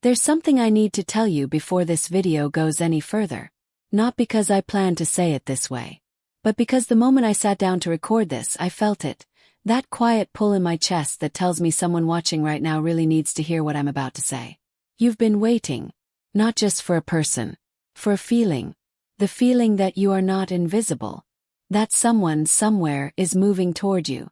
There's something I need to tell you before this video goes any further. Not because I plan to say it this way, but because the moment I sat down to record this, I felt it. That quiet pull in my chest that tells me someone watching right now really needs to hear what I'm about to say. You've been waiting. Not just for a person. For a feeling. The feeling that you are not invisible. That someone somewhere is moving toward you.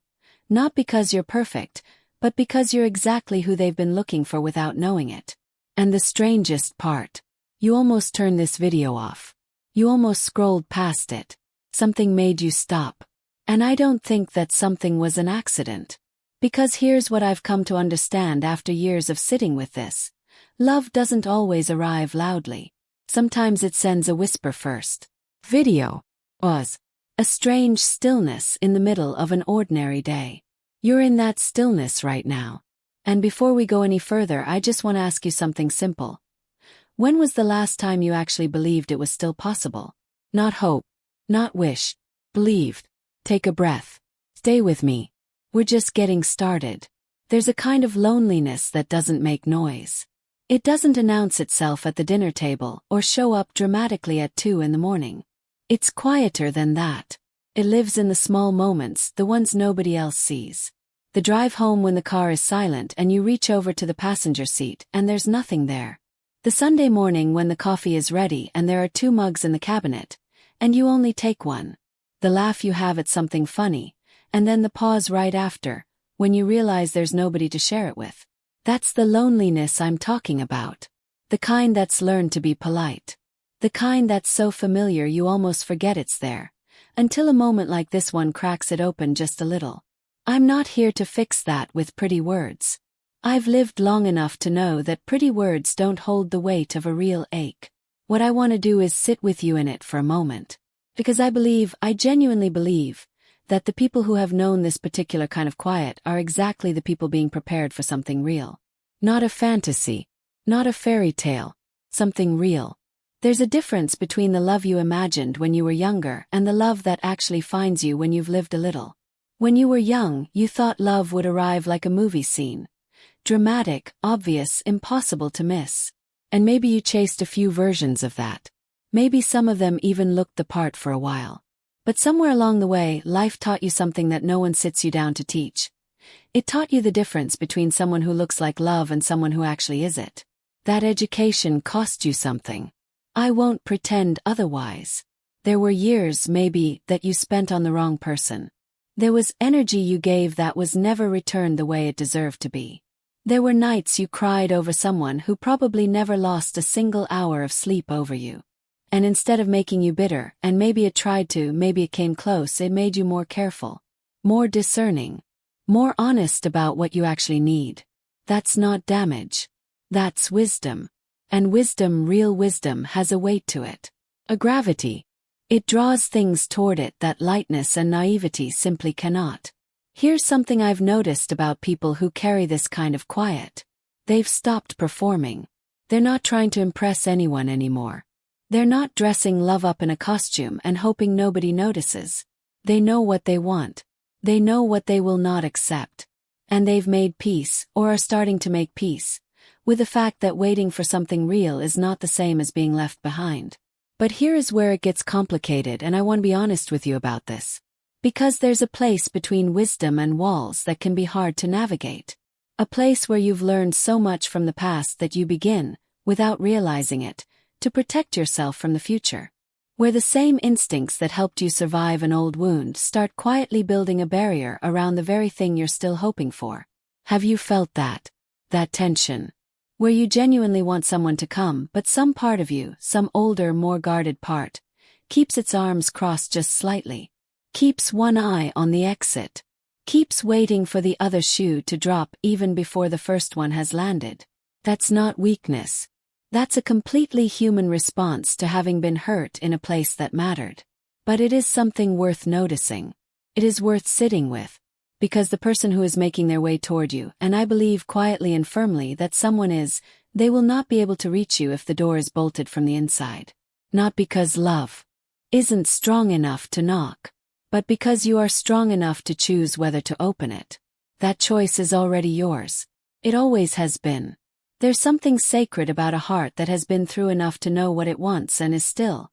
Not because you're perfect, but because you're exactly who they've been looking for without knowing it. And the strangest part. You almost turned this video off. You almost scrolled past it. Something made you stop. And I don't think that something was an accident. Because here's what I've come to understand after years of sitting with this. Love doesn't always arrive loudly. Sometimes it sends a whisper first. Video was a strange stillness in the middle of an ordinary day. You're in that stillness right now. And before we go any further, I just want to ask you something simple. When was the last time you actually believed it was still possible? Not hope, not wish, believed. Take a breath. Stay with me. We're just getting started. There's a kind of loneliness that doesn't make noise. It doesn't announce itself at the dinner table or show up dramatically at 2 in the morning. It's quieter than that. It lives in the small moments, the ones nobody else sees. The drive home when the car is silent and you reach over to the passenger seat and there's nothing there. The Sunday morning when the coffee is ready and there are 2 mugs in the cabinet, and you only take one. The laugh you have at something funny, and then the pause right after, when you realize there's nobody to share it with. That's the loneliness I'm talking about. The kind that's learned to be polite. The kind that's so familiar you almost forget it's there. Until a moment like this one cracks it open just a little. I'm not here to fix that with pretty words. I've lived long enough to know that pretty words don't hold the weight of a real ache. What I want to do is sit with you in it for a moment. Because I genuinely believe, that the people who have known this particular kind of quiet are exactly the people being prepared for something real. Not a fantasy. Not a fairy tale. Something real. There's a difference between the love you imagined when you were younger and the love that actually finds you when you've lived a little. When you were young, you thought love would arrive like a movie scene. Dramatic, obvious, impossible to miss. And maybe you chased a few versions of that. Maybe some of them even looked the part for a while. But somewhere along the way, life taught you something that no one sits you down to teach. It taught you the difference between someone who looks like love and someone who actually is it. That education cost you something. I won't pretend otherwise. There were years, maybe, that you spent on the wrong person. There was energy you gave that was never returned the way it deserved to be. There were nights you cried over someone who probably never lost a single hour of sleep over you. And instead of making you bitter, and maybe it tried to, maybe it came close, it made you more careful. More discerning. More honest about what you actually need. That's not damage. That's wisdom. And wisdom, real wisdom, has a weight to it. A gravity. It draws things toward it that lightness and naivety simply cannot. Here's something I've noticed about people who carry this kind of quiet. They've stopped performing. They're not trying to impress anyone anymore. They're not dressing love up in a costume and hoping nobody notices. They know what they want. They know what they will not accept. And they've made peace, or are starting to make peace, with the fact that waiting for something real is not the same as being left behind. But here is where it gets complicated, and I want to be honest with you about this. Because there's a place between wisdom and walls that can be hard to navigate. A place where you've learned so much from the past that you begin, without realizing it, to protect yourself from the future. Where the same instincts that helped you survive an old wound start quietly building a barrier around the very thing you're still hoping for. Have you felt that? That tension? Where you genuinely want someone to come, but some part of you, some older, more guarded part, keeps its arms crossed just slightly. Keeps one eye on the exit. Keeps waiting for the other shoe to drop even before the first one has landed. That's not weakness. That's a completely human response to having been hurt in a place that mattered. But it is something worth noticing. It is worth sitting with. Because the person who is making their way toward you, and I believe quietly and firmly that someone is, they will not be able to reach you if the door is bolted from the inside. Not because love isn't strong enough to knock, but because you are strong enough to choose whether to open it. That choice is already yours. It always has been. There's something sacred about a heart that has been through enough to know what it wants and is still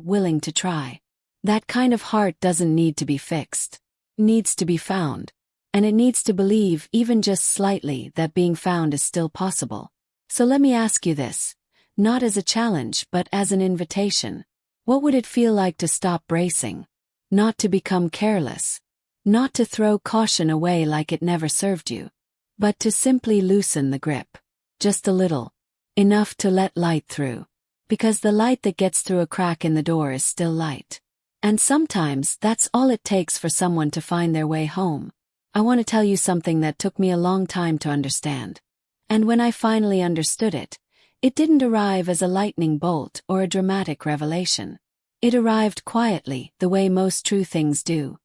willing to try. That kind of heart doesn't need to be fixed. It needs to be found. And it needs to believe, even just slightly, that being found is still possible. So let me ask you this, not as a challenge but as an invitation. What would it feel like to stop bracing? Not to become careless. Not to throw caution away like it never served you. But to simply loosen the grip. Just a little. Enough to let light through. Because the light that gets through a crack in the door is still light. And sometimes that's all it takes for someone to find their way home. I want to tell you something that took me a long time to understand. And when I finally understood it, it didn't arrive as a lightning bolt or a dramatic revelation. It arrived quietly, the way most true things do.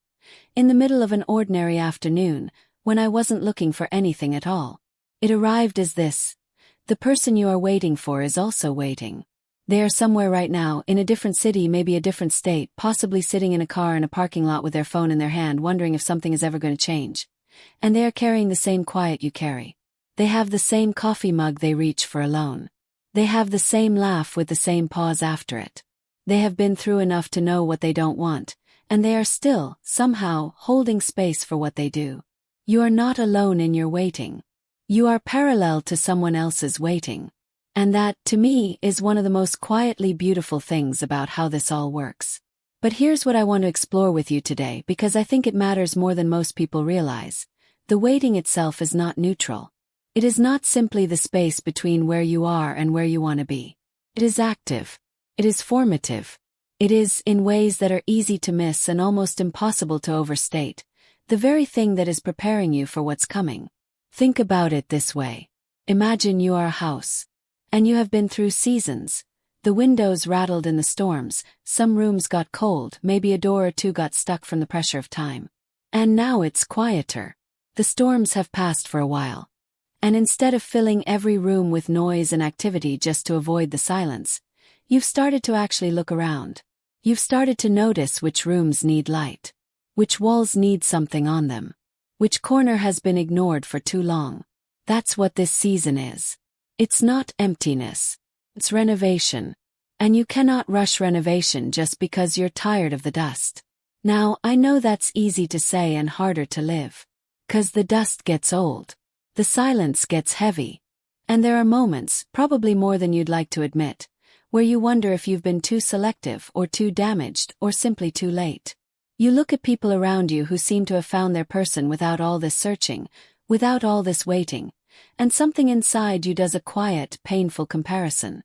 In the middle of an ordinary afternoon, when I wasn't looking for anything at all. It arrived as this: the person you are waiting for is also waiting. They are somewhere right now, in a different city, maybe a different state, possibly sitting in a car in a parking lot with their phone in their hand, wondering if something is ever going to change. And they are carrying the same quiet you carry. They have the same coffee mug they reach for alone. They have the same laugh with the same pause after it. They have been through enough to know what they don't want, and they are still, somehow, holding space for what they do. You are not alone in your waiting. You are parallel to someone else's waiting. And that, to me, is one of the most quietly beautiful things about how this all works. But here's what I want to explore with you today, because I think it matters more than most people realize. The waiting itself is not neutral. It is not simply the space between where you are and where you want to be. It is active. It is formative. It is, in ways that are easy to miss and almost impossible to overstate, the very thing that is preparing you for what's coming. Think about it this way. Imagine you are a house. And you have been through seasons. The windows rattled in the storms, some rooms got cold, maybe a door or two got stuck from the pressure of time. And now it's quieter. The storms have passed for a while. And instead of filling every room with noise and activity just to avoid the silence, you've started to actually look around. You've started to notice which rooms need light. Which walls need something on them. Which corner has been ignored for too long. That's what this season is. It's not emptiness. It's renovation. And you cannot rush renovation just because you're tired of the dust. Now, I know that's easy to say and harder to live. 'Cause the dust gets old. The silence gets heavy. And there are moments, probably more than you'd like to admit, where you wonder if you've been too selective or too damaged or simply too late. You look at people around you who seem to have found their person without all this searching, without all this waiting. And something inside you does a quiet, painful comparison.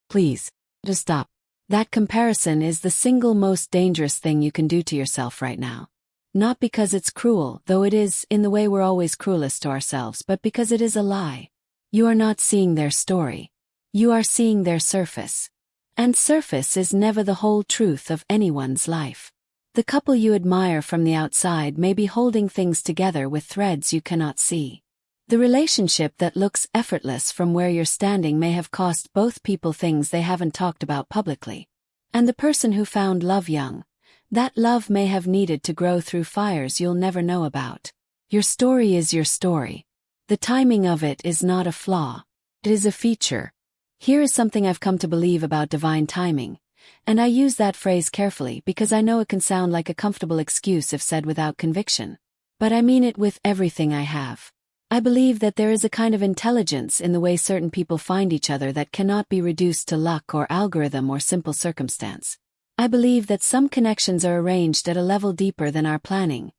Please, just stop. That comparison is the single most dangerous thing you can do to yourself right now. Not because it's cruel, though it is, in the way we're always cruelest to ourselves, but because it is a lie. You are not seeing their story. You are seeing their surface. And surface is never the whole truth of anyone's life. The couple you admire from the outside may be holding things together with threads you cannot see. The relationship that looks effortless from where you're standing may have cost both people things they haven't talked about publicly. And the person who found love young, that love may have needed to grow through fires you'll never know about. Your story is your story. The timing of it is not a flaw. It is a feature. Here is something I've come to believe about divine timing. And I use that phrase carefully because I know it can sound like a comfortable excuse if said without conviction. But I mean it with everything I have. I believe that there is a kind of intelligence in the way certain people find each other that cannot be reduced to luck or algorithm or simple circumstance. I believe that some connections are arranged at a level deeper than our planning,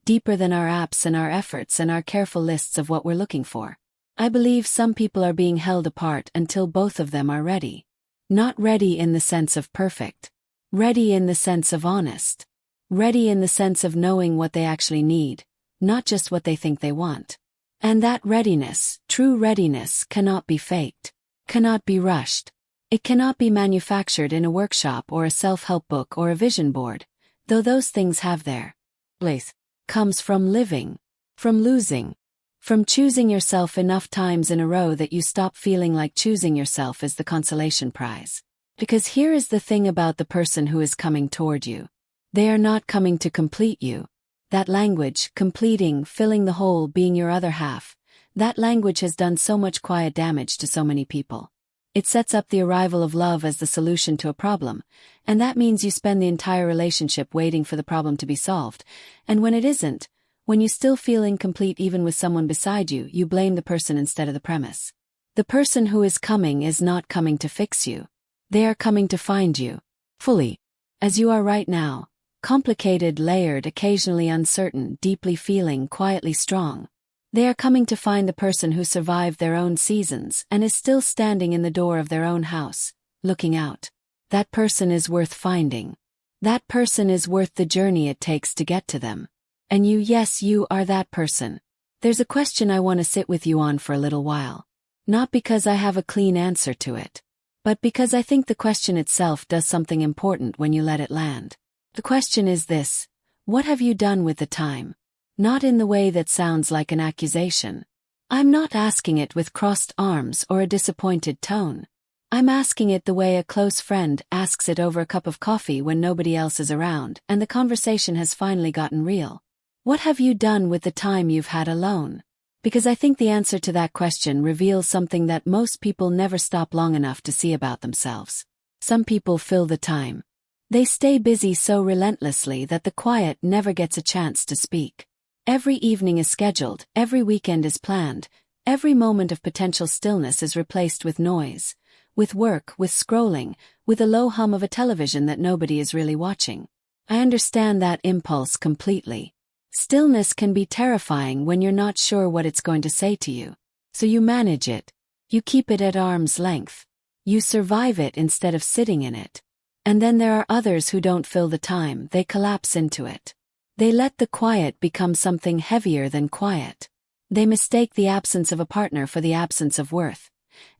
deeper than our apps and our efforts and our careful lists of what we're looking for. I believe some people are being held apart until both of them are ready. Not ready in the sense of perfect. Ready in the sense of honest. Ready in the sense of knowing what they actually need, not just what they think they want. And that readiness, true readiness, cannot be faked, cannot be rushed. It cannot be manufactured in a workshop or a self-help book or a vision board, though those things have their place. Comes from living, from losing, from choosing yourself enough times in a row that you stop feeling like choosing yourself is the consolation prize. Because here is the thing about the person who is coming toward you. They are not coming to complete you. That language, completing, filling the hole, being your other half, That language has done so much quiet damage to so many people. It sets up the arrival of love as the solution to a problem, and that means you spend the entire relationship waiting for the problem to be solved, and when it isn't, when you still feel incomplete even with someone beside you, you blame the person instead of the premise. The person who is coming is not coming to fix you. They are coming to find you, fully, as you are right now, complicated, layered, occasionally uncertain, deeply feeling, quietly strong. They are coming to find the person who survived their own seasons and is still standing in the door of their own house, looking out. That person is worth finding. That person is worth the journey it takes to get to them. And you, yes, you are that person. There's a question I want to sit with you on for a little while. Not because I have a clean answer to it, but because I think the question itself does something important when you let it land. The question is this: what have you done with the time? Not in the way that sounds like an accusation. I'm not asking it with crossed arms or a disappointed tone. I'm asking it the way a close friend asks it over a cup of coffee when nobody else is around and the conversation has finally gotten real. What have you done with the time you've had alone? Because I think the answer to that question reveals something that most people never stop long enough to see about themselves. Some people fill the time. They stay busy so relentlessly that the quiet never gets a chance to speak. Every evening is scheduled, every weekend is planned, every moment of potential stillness is replaced with noise, with work, with scrolling, with a low hum of a television that nobody is really watching. I understand that impulse completely. Stillness can be terrifying when you're not sure what it's going to say to you. So you manage it. You keep it at arm's length. You survive it instead of sitting in it. And then there are others who don't fill the time, they collapse into it. They let the quiet become something heavier than quiet. They mistake the absence of a partner for the absence of worth.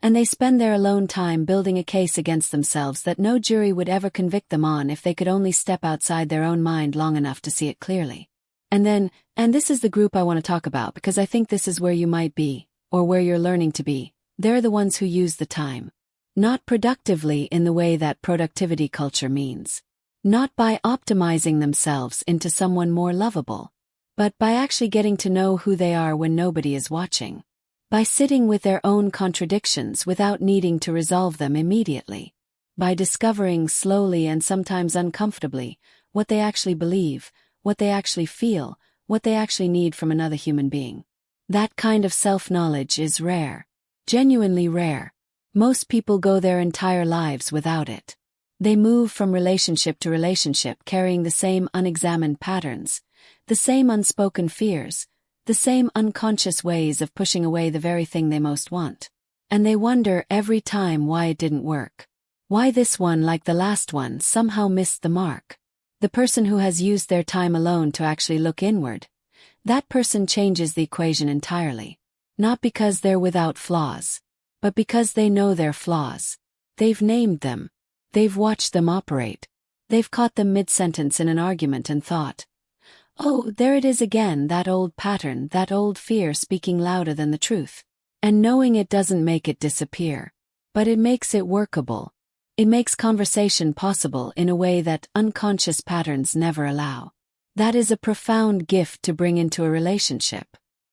And they spend their alone time building a case against themselves that no jury would ever convict them on if they could only step outside their own mind long enough to see it clearly. And this is the group I want to talk about because I think this is where you might be, or where you're learning to be. They're the ones who use the time. Not productively in the way that productivity culture means. Not by optimizing themselves into someone more lovable, but by actually getting to know who they are when nobody is watching. By sitting with their own contradictions without needing to resolve them immediately. By discovering slowly and sometimes uncomfortably what they actually believe, what they actually feel, what they actually need from another human being. That kind of self-knowledge is rare. Genuinely rare. Most people go their entire lives without it. They move from relationship to relationship carrying the same unexamined patterns, the same unspoken fears, the same unconscious ways of pushing away the very thing they most want. And they wonder every time why it didn't work. Why this one, like the last one, somehow missed the mark. The person who has used their time alone to actually look inward, that person changes the equation entirely. Not because they're without flaws, but because they know their flaws. They've named them. They've watched them operate. They've caught them mid-sentence in an argument and thought, oh, there it is again, that old pattern, that old fear speaking louder than the truth. And knowing it doesn't make it disappear, but it makes it workable. It makes conversation possible in a way that unconscious patterns never allow. That is a profound gift to bring into a relationship.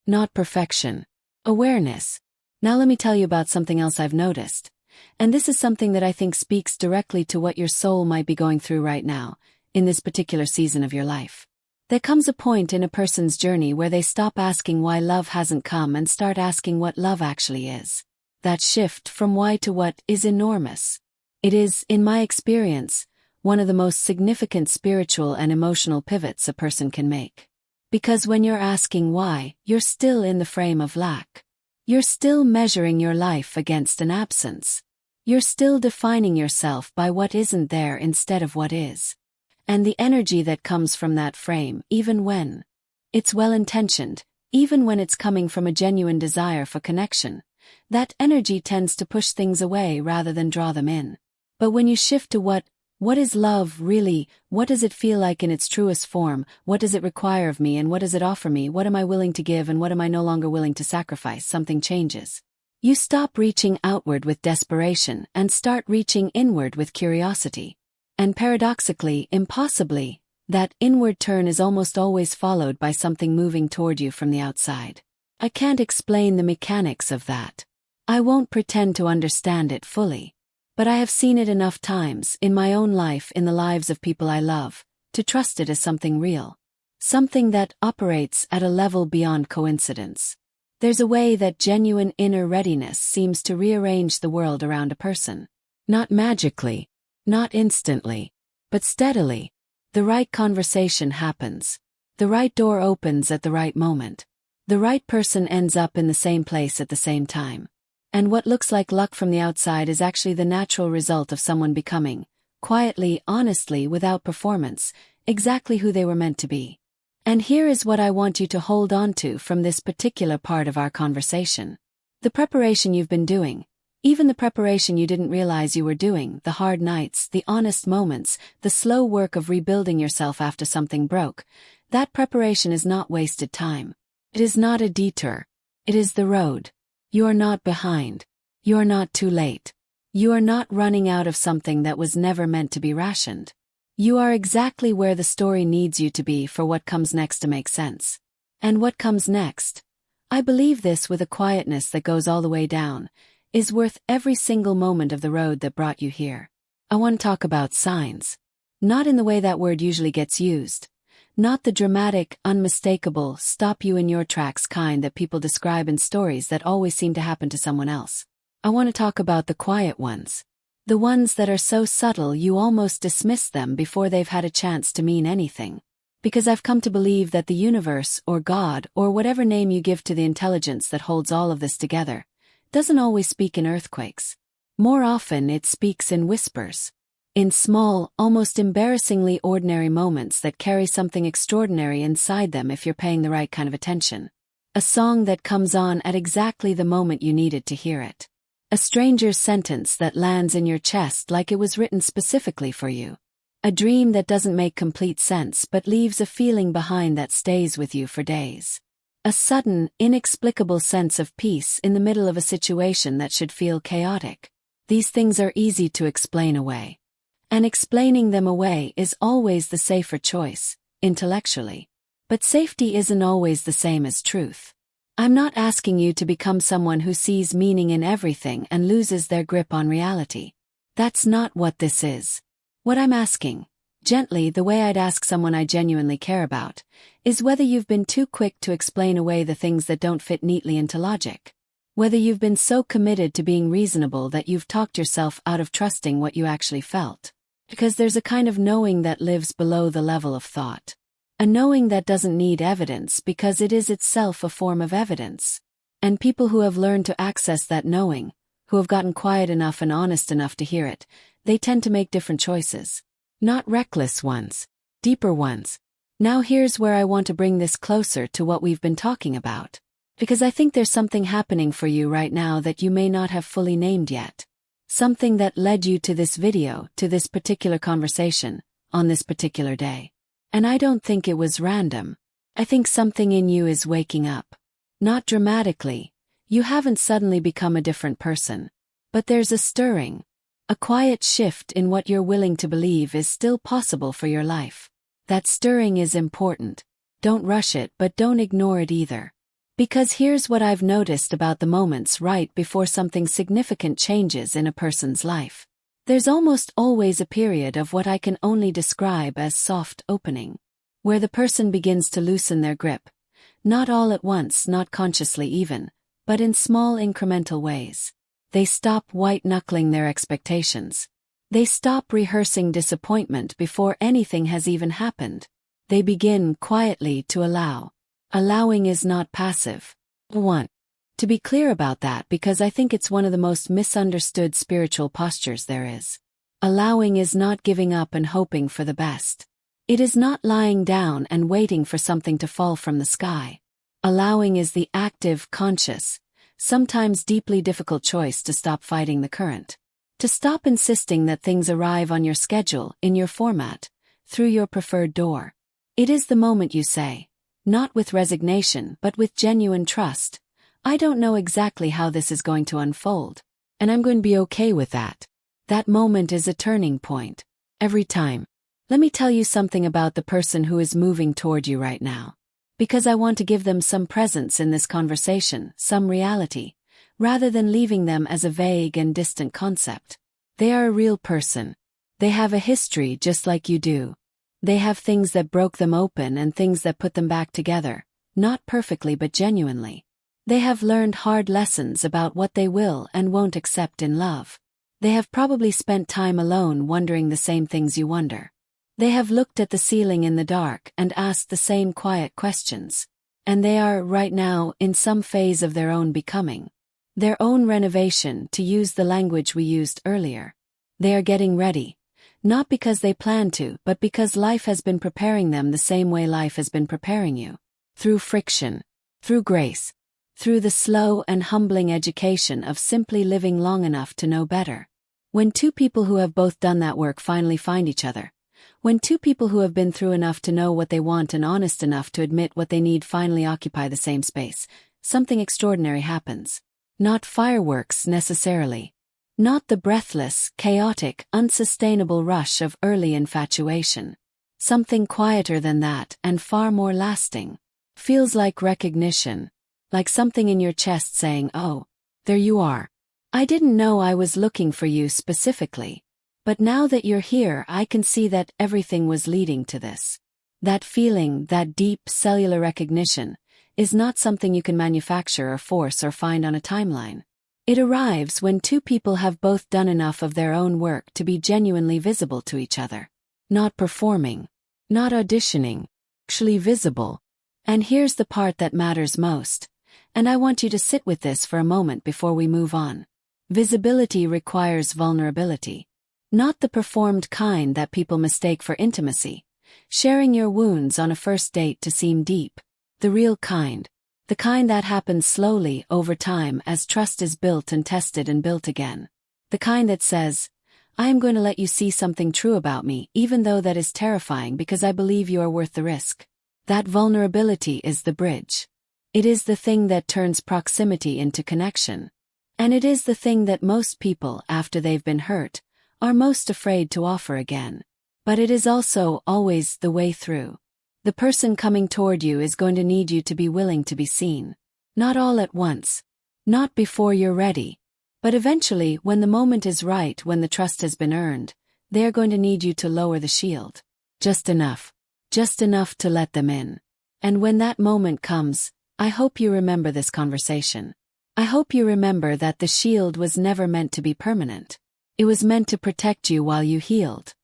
Not perfection. Awareness. Now let me tell you about something else I've noticed. And this is something that I think speaks directly to what your soul might be going through right now, in this particular season of your life. There comes a point in a person's journey where they stop asking why love hasn't come and start asking what love actually is. That shift from why to what is enormous. It is, in my experience, one of the most significant spiritual and emotional pivots a person can make. Because when you're asking why, you're still in the frame of lack. You're still measuring your life against an absence. You're still defining yourself by what isn't there instead of what is. And the energy that comes from that frame, even when it's well-intentioned, even when it's coming from a genuine desire for connection, that energy tends to push things away rather than draw them in. But when you shift to what is love really, what does it feel like in its truest form, what does it require of me and what does it offer me, what am I willing to give and what am I no longer willing to sacrifice, something changes. You stop reaching outward with desperation and start reaching inward with curiosity. And paradoxically, impossibly, that inward turn is almost always followed by something moving toward you from the outside. I can't explain the mechanics of that. I won't pretend to understand it fully. But I have seen it enough times, in my own life, in the lives of people I love, to trust it as something real. Something that operates at a level beyond coincidence. There's a way that genuine inner readiness seems to rearrange the world around a person. Not magically, not instantly, but steadily. The right conversation happens. The right door opens at the right moment. The right person ends up in the same place at the same time. And what looks like luck from the outside is actually the natural result of someone becoming, quietly, honestly, without performance, exactly who they were meant to be. And here is what I want you to hold on to from this particular part of our conversation. The preparation you've been doing, even the preparation you didn't realize you were doing, the hard nights, the honest moments, the slow work of rebuilding yourself after something broke, that preparation is not wasted time. It is not a detour. It is the road. You are not behind. You are not too late. You are not running out of something that was never meant to be rationed. You are exactly where the story needs you to be for what comes next to make sense. And what comes next, I believe this with a quietness that goes all the way down, is worth every single moment of the road that brought you here. I want to talk about signs. Not in the way that word usually gets used. Not the dramatic, unmistakable, stop you in your tracks kind that people describe in stories that always seem to happen to someone else. I want to talk about the quiet ones. The ones that are so subtle you almost dismiss them before they've had a chance to mean anything. Because I've come to believe that the universe, or God, or whatever name you give to the intelligence that holds all of this together, doesn't always speak in earthquakes. More often it speaks in whispers. In small, almost embarrassingly ordinary moments that carry something extraordinary inside them if you're paying the right kind of attention. A song that comes on at exactly the moment you needed to hear it. A stranger's sentence that lands in your chest like it was written specifically for you. A dream that doesn't make complete sense but leaves a feeling behind that stays with you for days. A sudden, inexplicable sense of peace in the middle of a situation that should feel chaotic. These things are easy to explain away. And explaining them away is always the safer choice, intellectually. But safety isn't always the same as truth. I'm not asking you to become someone who sees meaning in everything and loses their grip on reality. That's not what this is. What I'm asking, gently the way I'd ask someone I genuinely care about, is whether you've been too quick to explain away the things that don't fit neatly into logic. Whether you've been so committed to being reasonable that you've talked yourself out of trusting what you actually felt. Because there's a kind of knowing that lives below the level of thought. A knowing that doesn't need evidence because it is itself a form of evidence. And people who have learned to access that knowing, who have gotten quiet enough and honest enough to hear it, they tend to make different choices. Not reckless ones, deeper ones. Now here's where I want to bring this closer to what we've been talking about. Because I think there's something happening for you right now that you may not have fully named yet. Something that led you to this video, to this particular conversation, on this particular day. And I don't think it was random. I think something in you is waking up. Not dramatically. You haven't suddenly become a different person. But there's a stirring. A quiet shift in what you're willing to believe is still possible for your life. That stirring is important. Don't rush it, but don't ignore it either. Because here's what I've noticed about the moments right before something significant changes in a person's life. There's almost always a period of what I can only describe as soft opening, where the person begins to loosen their grip. Not all at once, not consciously even, but in small incremental ways. They stop white-knuckling their expectations. They stop rehearsing disappointment before anything has even happened. They begin quietly to allow. Allowing is not passive. To be clear about that because I think it's one of the most misunderstood spiritual postures there is. Allowing is not giving up and hoping for the best. It is not lying down and waiting for something to fall from the sky. Allowing is the active, conscious, sometimes deeply difficult choice to stop fighting the current. To stop insisting that things arrive on your schedule, in your format, through your preferred door. It is the moment you say, not with resignation but with genuine trust, I don't know exactly how this is going to unfold, and I'm going to be okay with that. That moment is a turning point. Every time. Let me tell you something about the person who is moving toward you right now. Because I want to give them some presence in this conversation, some reality, rather than leaving them as a vague and distant concept. They are a real person. They have a history just like you do. They have things that broke them open and things that put them back together, not perfectly but genuinely. They have learned hard lessons about what they will and won't accept in love. They have probably spent time alone wondering the same things you wonder. They have looked at the ceiling in the dark and asked the same quiet questions. And they are, right now, in some phase of their own becoming. Their own renovation, to use the language we used earlier. They are getting ready. Not because they plan to, but because life has been preparing them the same way life has been preparing you. Through friction. Through grace. Through the slow and humbling education of simply living long enough to know better. When two people who have both done that work finally find each other. When two people who have been through enough to know what they want and honest enough to admit what they need finally occupy the same space, something extraordinary happens. Not fireworks necessarily. Not the breathless, chaotic, unsustainable rush of early infatuation. Something quieter than that and far more lasting. Feels like recognition. Like something in your chest saying, "Oh, there you are. I didn't know I was looking for you specifically. But now that you're here, I can see that everything was leading to this." That feeling, that deep cellular recognition, is not something you can manufacture or force or find on a timeline. It arrives when two people have both done enough of their own work to be genuinely visible to each other. Not performing. Not auditioning. Actually visible. And here's the part that matters most. And I want you to sit with this for a moment before we move on. Visibility requires vulnerability. Not the performed kind that people mistake for intimacy. Sharing your wounds on a first date to seem deep. The real kind. The kind that happens slowly over time as trust is built and tested and built again. The kind that says, "I am going to let you see something true about me, even though that is terrifying because I believe you are worth the risk." That vulnerability is the bridge. It is the thing that turns proximity into connection. And it is the thing that most people, after they've been hurt, are most afraid to offer again. But it is also always the way through. The person coming toward you is going to need you to be willing to be seen. Not all at once. Not before you're ready. But eventually, when the moment is right, when the trust has been earned, they are going to need you to lower the shield. Just enough. Just enough to let them in. And when that moment comes, I hope you remember this conversation. I hope you remember that the shield was never meant to be permanent. It was meant to protect you while you healed.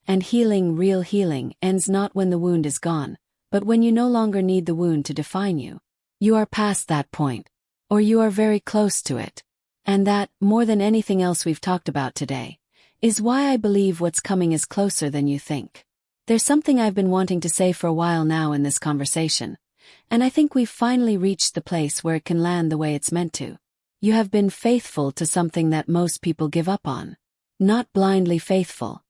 And healing, real healing, ends not when the wound is gone, but when you no longer need the wound to define you. You are past that point. Or you are very close to it. And that, more than anything else we've talked about today, is why I believe what's coming is closer than you think. There's something I've been wanting to say for a while now in this conversation. And I think we've finally reached the place where it can land the way it's meant to. You have been faithful to something that most people give up on. Not blindly faithful.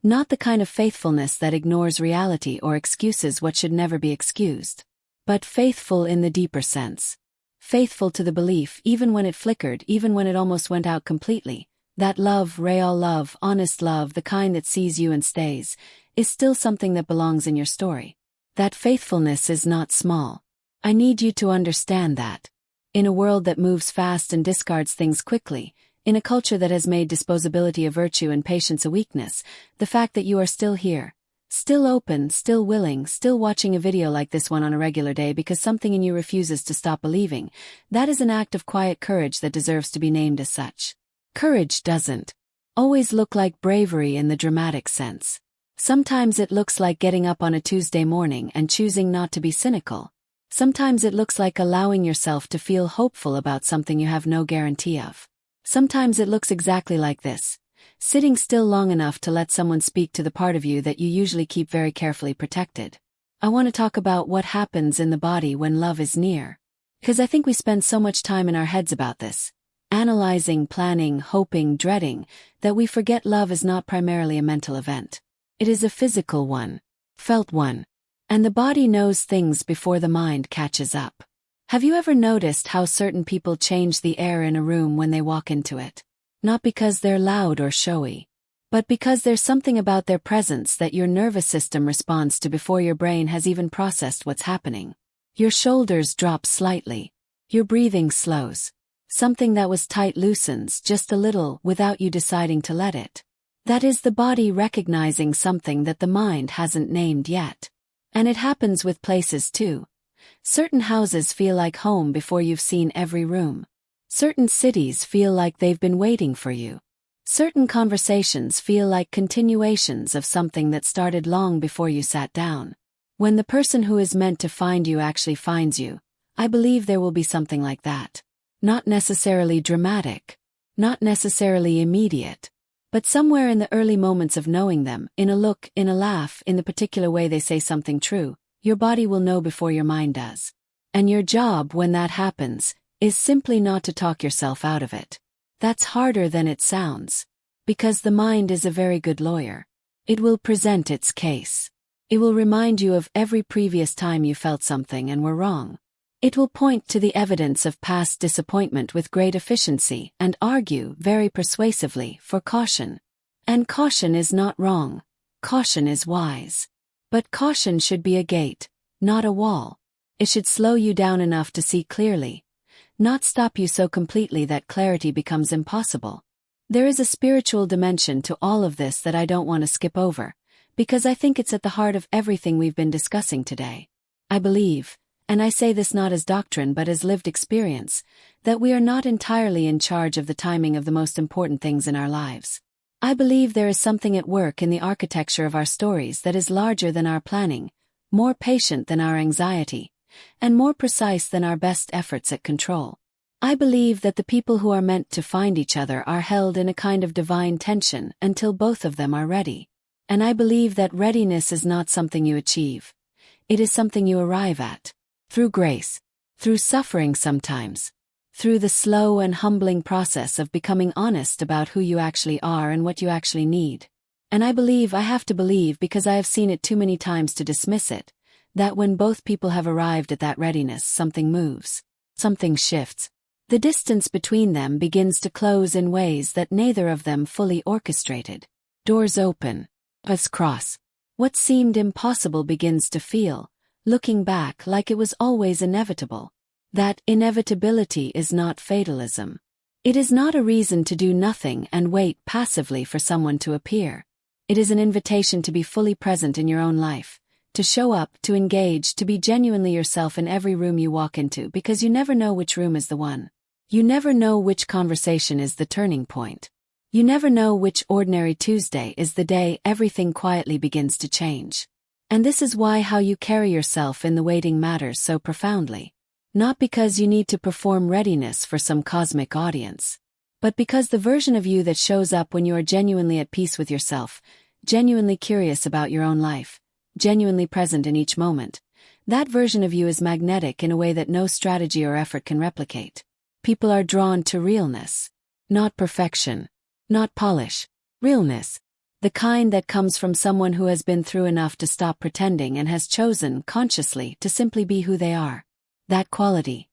Not the kind of faithfulness that ignores reality or excuses what should never be excused. But faithful in the deeper sense. Faithful to the belief, even when it flickered, even when it almost went out completely, that love, real love, honest love, the kind that sees you and stays, is still something that belongs in your story. That faithfulness is not small. I need you to understand that. In a world that moves fast and discards things quickly, in a culture that has made disposability a virtue and patience a weakness, the fact that you are still here, still open, still willing, still watching a video like this one on a regular day because something in you refuses to stop believing, that is an act of quiet courage that deserves to be named as such. Courage doesn't always look like bravery in the dramatic sense. Sometimes it looks like getting up on a Tuesday morning and choosing not to be cynical. Sometimes it looks like allowing yourself to feel hopeful about something you have no guarantee of. Sometimes it looks exactly like this. Sitting still long enough to let someone speak to the part of you that you usually keep very carefully protected. I want to talk about what happens in the body when love is near. Because I think we spend so much time in our heads about this. Analyzing, planning, hoping, dreading, that we forget love is not primarily a mental event. It is a physical one. Felt one. And the body knows things before the mind catches up. Have you ever noticed how certain people change the air in a room when they walk into it? Not because they're loud or showy, but because there's something about their presence that your nervous system responds to before your brain has even processed what's happening. Your shoulders drop slightly. Your breathing slows. Something that was tight loosens just a little without you deciding to let it. That is the body recognizing something that the mind hasn't named yet. And it happens with places too. Certain houses feel like home before you've seen every room. Certain cities feel like they've been waiting for you. Certain conversations feel like continuations of something that started long before you sat down. When the person who is meant to find you actually finds you, I believe there will be something like that. Not necessarily dramatic, not necessarily immediate, but somewhere in the early moments of knowing them, in a look, in a laugh, in the particular way they say something true, your body will know before your mind does. And your job when that happens is simply not to talk yourself out of it. That's harder than it sounds. Because the mind is a very good lawyer. It will present its case. It will remind you of every previous time you felt something and were wrong. It will point to the evidence of past disappointment with great efficiency and argue very persuasively for caution. And caution is not wrong. Caution is wise. But caution should be a gate, not a wall. It should slow you down enough to see clearly, not stop you so completely that clarity becomes impossible. There is a spiritual dimension to all of this that I don't want to skip over, because I think it's at the heart of everything we've been discussing today. I believe, and I say this not as doctrine but as lived experience, that we are not entirely in charge of the timing of the most important things in our lives. I believe there is something at work in the architecture of our stories that is larger than our planning, more patient than our anxiety, and more precise than our best efforts at control. I believe that the people who are meant to find each other are held in a kind of divine tension until both of them are ready. And I believe that readiness is not something you achieve. It is something you arrive at. Through grace. Through suffering sometimes. Through the slow and humbling process of becoming honest about who you actually are and what you actually need. And I believe I have to believe because I have seen it too many times to dismiss it, that when both people have arrived at that readiness, something moves. Something shifts. The distance between them begins to close in ways that neither of them fully orchestrated. Doors open. Paths cross. What seemed impossible begins to feel, looking back, like it was always inevitable. That inevitability is not fatalism. It is not a reason to do nothing and wait passively for someone to appear. It is an invitation to be fully present in your own life. To show up, to engage, to be genuinely yourself in every room you walk into, because you never know which room is the one. You never know which conversation is the turning point. You never know which ordinary Tuesday is the day everything quietly begins to change. And this is why how you carry yourself in the waiting matters so profoundly. Not because you need to perform readiness for some cosmic audience, but because the version of you that shows up when you are genuinely at peace with yourself, genuinely curious about your own life, genuinely present in each moment, that version of you is magnetic in a way that no strategy or effort can replicate. People are drawn to realness. Not perfection. Not polish. Realness. The kind that comes from someone who has been through enough to stop pretending and has chosen, consciously, to simply be who they are. That quality,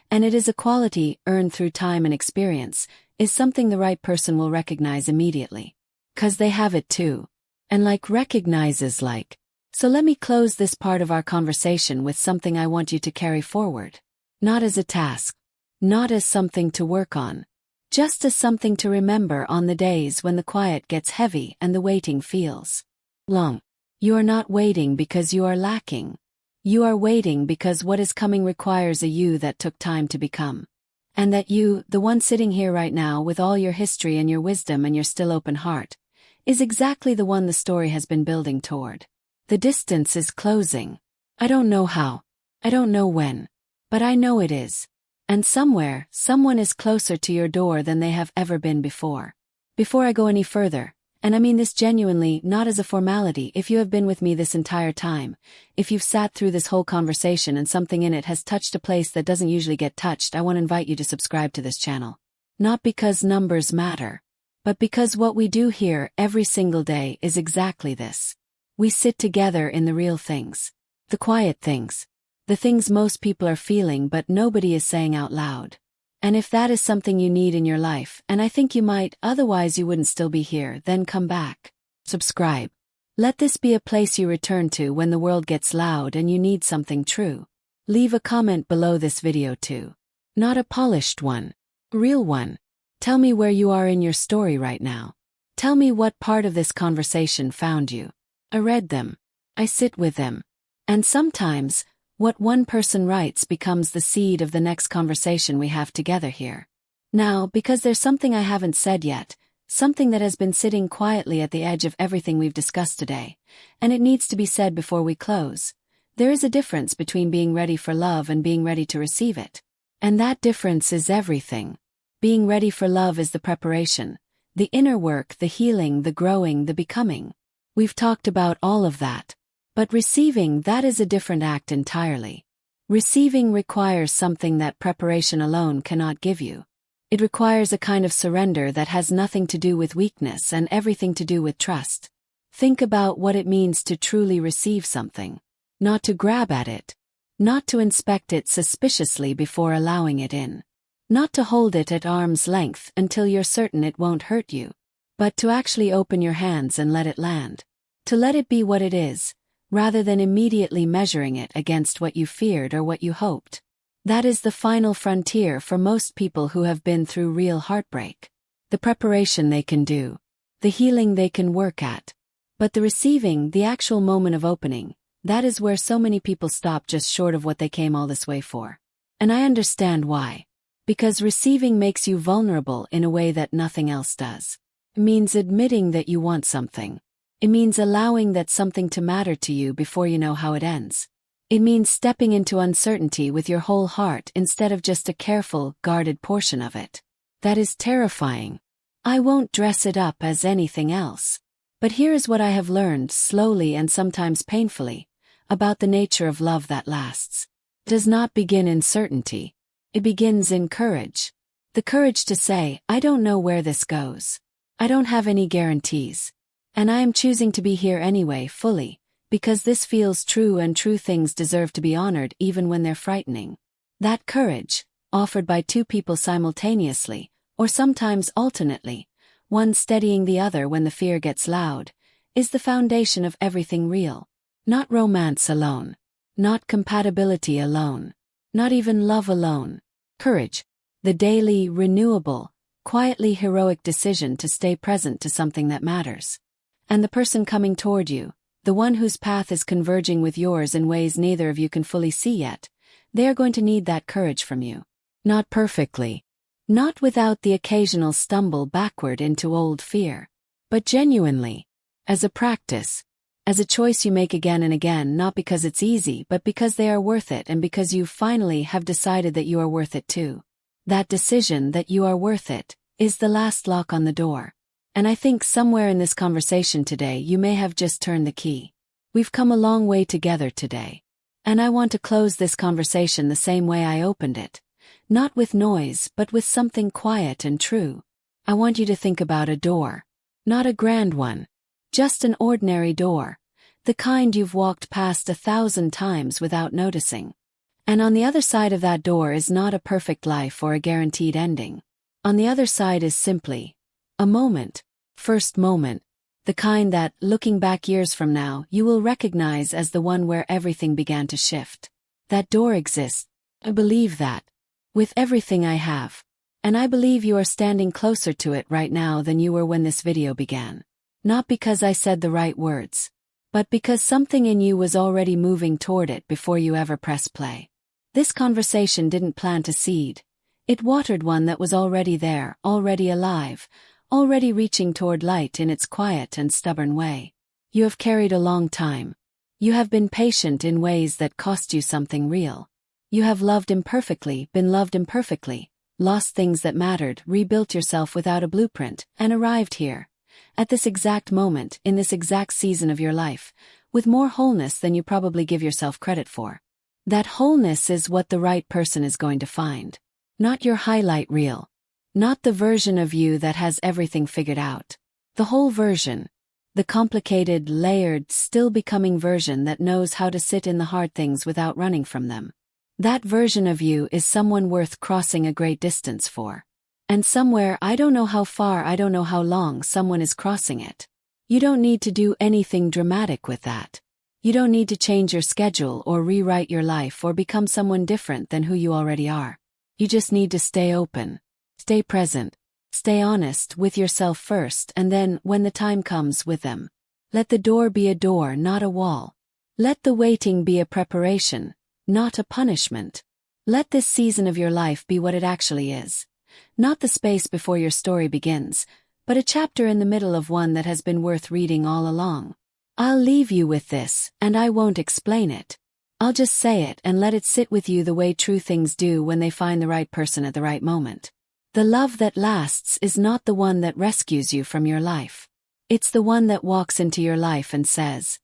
and it is a quality earned through time and experience, is something the right person will recognize immediately. 'Cause they have it too. And like recognizes like. So let me close this part of our conversation with something I want you to carry forward. Not as a task. Not as something to work on. Just as something to remember on the days when the quiet gets heavy and the waiting feels long. You are not waiting because you are lacking. You are waiting because what is coming requires a you that took time to become. And that you, the one sitting here right now with all your history and your wisdom and your still open heart, is exactly the one the story has been building toward. The distance is closing. I don't know how. I don't know when. But I know it is. And somewhere, someone is closer to your door than they have ever been before. Before I go any further, and I mean this genuinely, not as a formality, if you have been with me this entire time, if you've sat through this whole conversation and something in it has touched a place that doesn't usually get touched, I want to invite you to subscribe to this channel. Not because numbers matter, but because what we do here every single day is exactly this. We sit together in the real things. The quiet things. The things most people are feeling but nobody is saying out loud. And if that is something you need in your life, and I think you might, otherwise you wouldn't still be here, then come back. Subscribe. Let this be a place you return to when the world gets loud and you need something true. Leave a comment below this video too. Not a polished one. Real one. Tell me where you are in your story right now. Tell me what part of this conversation found you. I read them. I sit with them. And sometimes, what one person writes becomes the seed of the next conversation we have together here. Now, because there's something I haven't said yet, something that has been sitting quietly at the edge of everything we've discussed today, and it needs to be said before we close. There is a difference between being ready for love and being ready to receive it. And that difference is everything. Being ready for love is the preparation, the inner work, the healing, the growing, the becoming. We've talked about all of that. But receiving, that is a different act entirely. Receiving requires something that preparation alone cannot give you. It requires a kind of surrender that has nothing to do with weakness and everything to do with trust. Think about what it means to truly receive something. Not to grab at it. Not to inspect it suspiciously before allowing it in. Not to hold it at arm's length until you're certain it won't hurt you. But to actually open your hands and let it land. To let it be what it is, rather than immediately measuring it against what you feared or what you hoped. That is the final frontier for most people who have been through real heartbreak. The preparation they can do. The healing they can work at. But the receiving, the actual moment of opening, that is where so many people stop just short of what they came all this way for. And I understand why. Because receiving makes you vulnerable in a way that nothing else does. It means admitting that you want something. It means allowing that something to matter to you before you know how it ends. It means stepping into uncertainty with your whole heart instead of just a careful, guarded portion of it. That is terrifying. I won't dress it up as anything else. But here is what I have learned slowly and sometimes painfully about the nature of love that lasts. It does not begin in certainty. It begins in courage. The courage to say, I don't know where this goes. I don't have any guarantees. And I am choosing to be here anyway, fully, because this feels true and true things deserve to be honored even when they're frightening. That courage, offered by two people simultaneously, or sometimes alternately, one steadying the other when the fear gets loud, is the foundation of everything real. Not romance alone. Not compatibility alone. Not even love alone. Courage. The daily, renewable, quietly heroic decision to stay present to something that matters. And the person coming toward you, the one whose path is converging with yours in ways neither of you can fully see yet, they are going to need that courage from you. Not perfectly. Not without the occasional stumble backward into old fear. But genuinely. As a practice. As a choice you make again and again, not because it's easy but because they are worth it and because you finally have decided that you are worth it too. That decision that you are worth it is the last lock on the door. And I think somewhere in this conversation today you may have just turned the key. We've come a long way together today. And I want to close this conversation the same way I opened it. Not with noise, but with something quiet and true. I want you to think about a door. Not a grand one. Just an ordinary door. The kind you've walked past 1,000 times without noticing. And on the other side of that door is not a perfect life or a guaranteed ending. On the other side is simply a moment, first moment, the kind that, looking back years from now, you will recognize as the one where everything began to shift. That door exists. I believe that. With everything I have. And I believe you are standing closer to it right now than you were when this video began. Not because I said the right words, but because something in you was already moving toward it before you ever press play. This conversation didn't plant a seed. It watered one that was already there, already alive, already reaching toward light in its quiet and stubborn way. You have carried a long time. You have been patient in ways that cost you something real. You have loved imperfectly, been loved imperfectly, lost things that mattered, rebuilt yourself without a blueprint, and arrived here, at this exact moment, in this exact season of your life, with more wholeness than you probably give yourself credit for. That wholeness is what the right person is going to find. Not your highlight reel. Not the version of you that has everything figured out. The whole version. The complicated, layered, still becoming version that knows how to sit in the hard things without running from them. That version of you is someone worth crossing a great distance for. And somewhere, I don't know how far, I don't know how long, someone is crossing it. You don't need to do anything dramatic with that. You don't need to change your schedule or rewrite your life or become someone different than who you already are. You just need to stay open, stay present, stay honest with yourself first, and then, when the time comes, with them. Let the door be a door, not a wall. Let the waiting be a preparation, not a punishment. Let this season of your life be what it actually is. Not the space before your story begins, but a chapter in the middle of one that has been worth reading all along. I'll leave you with this, and I won't explain it. I'll just say it and let it sit with you the way true things do when they find the right person at the right moment. The love that lasts is not the one that rescues you from your life. It's the one that walks into your life and says,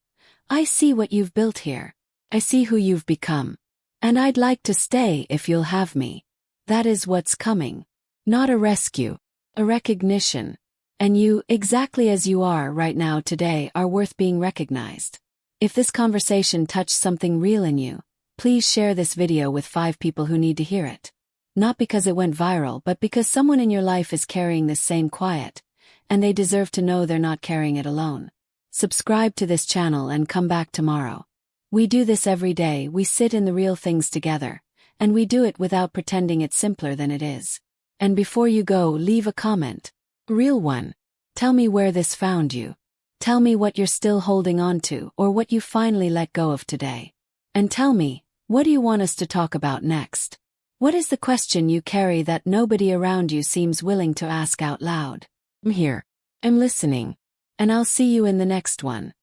I see what you've built here. I see who you've become. And I'd like to stay if you'll have me. That is what's coming. Not a rescue, a recognition. And you, exactly as you are right now today, are worth being recognized. If this conversation touched something real in you, please share this video with 5 people who need to hear it. Not because it went viral, but because someone in your life is carrying this same quiet, and they deserve to know they're not carrying it alone. Subscribe to this channel and come back tomorrow. We do this every day. We sit in the real things together, and we do it without pretending it's simpler than it is. And before you go, leave a comment. Real one. Tell me where this found you. Tell me what you're still holding on to or what you finally let go of today. And tell me, what do you want us to talk about next? What is the question you carry that nobody around you seems willing to ask out loud? I'm here. I'm listening. And I'll see you in the next one.